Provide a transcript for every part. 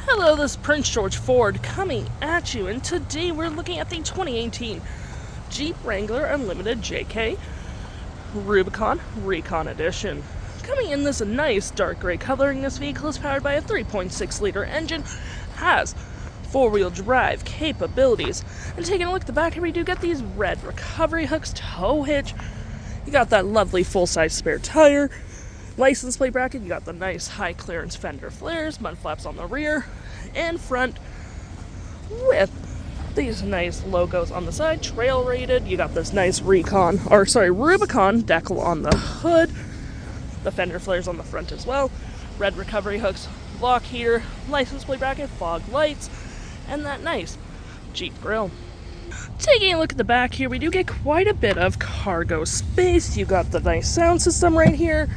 Hello, this is Prince George Ford coming at you, and today we're looking at the 2018 Jeep Wrangler Unlimited JK Rubicon Recon Edition. Coming in this nice dark gray coloring, this vehicle is powered by a 3.6-liter engine, has four-wheel drive capabilities, and taking a look at the back here, we do get these red recovery hooks, tow hitch, you got that lovely full-size spare tire, license plate bracket, you got the nice high clearance fender flares, mud flaps on the rear and front with these nice logos on the side, trail rated, you got this nice Rubicon decal on the hood, the fender flares on the front as well, red recovery hooks, block heater, license plate bracket, fog lights, and that nice Jeep grille. Taking a look at the back here, we do get quite a bit of cargo space. You got the nice sound system right here.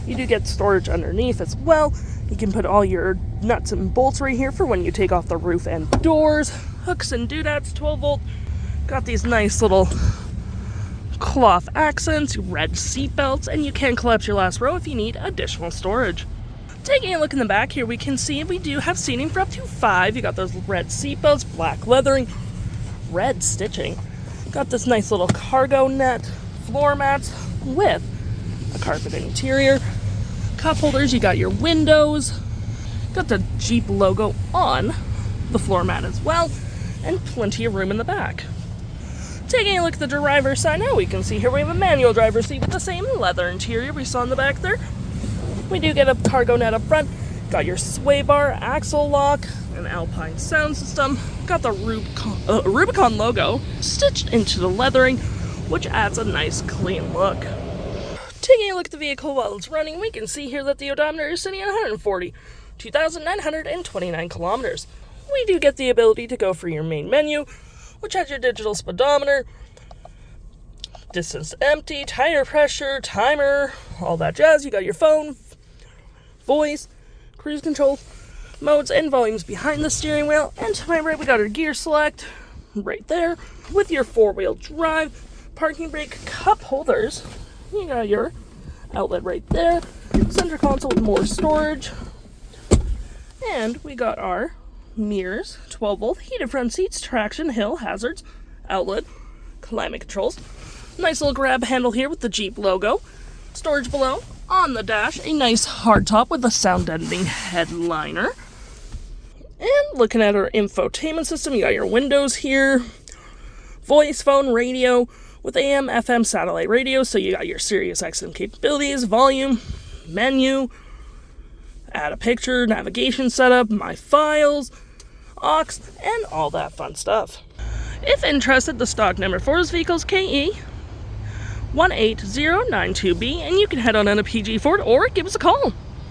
You do get storage underneath as well. You can put all your nuts and bolts right here for when you take off the roof and doors. Hooks and doodads, 12 volt. Got these nice little cloth accents, red seat belts, and you can collapse your last row if you need additional storage. Taking a look in the back here, we can see we do have seating for up to 5. You got those red seat belts, black leathering, red stitching. Got this nice little cargo net, floor mats with a carpet interior. Cup holders, you got your windows, got the Jeep logo on the floor mat as well, and plenty of room in the back. Taking a look at the driver's side now, we can see here we have a manual driver's seat with the same leather interior we saw in the back there. We do get a cargo net up front, got your sway bar, axle lock, an Alpine sound system, got the Rubicon logo stitched into the leathering, which adds a nice clean look. Taking a look at the vehicle while it's running, we can see here that the odometer is sitting at 142,929 kilometers. We do get the ability to go for your main menu, which has your digital speedometer, distance to empty, tire pressure, timer, all that jazz. You got your phone, voice, cruise control, modes, and volumes behind the steering wheel. And to my right, we got our gear select right there with your four-wheel drive, parking brake, cup holders. You got your outlet right there, center console with more storage, and we got our mirrors, 12 volt, heated front seats, traction, hill, hazards, outlet, climate controls, nice little grab handle here with the Jeep logo, storage below, on the dash, a nice hardtop with a sound deadening headliner, and looking at our infotainment system, you got your windows here, voice, phone, radio, with AM, FM, satellite radio, so you got your SiriusXM capabilities, volume, menu, add a picture, navigation setup, my files, aux, and all that fun stuff. If interested, the stock number for this vehicle is KE18092B, and you can head on into PG Ford or give us a call.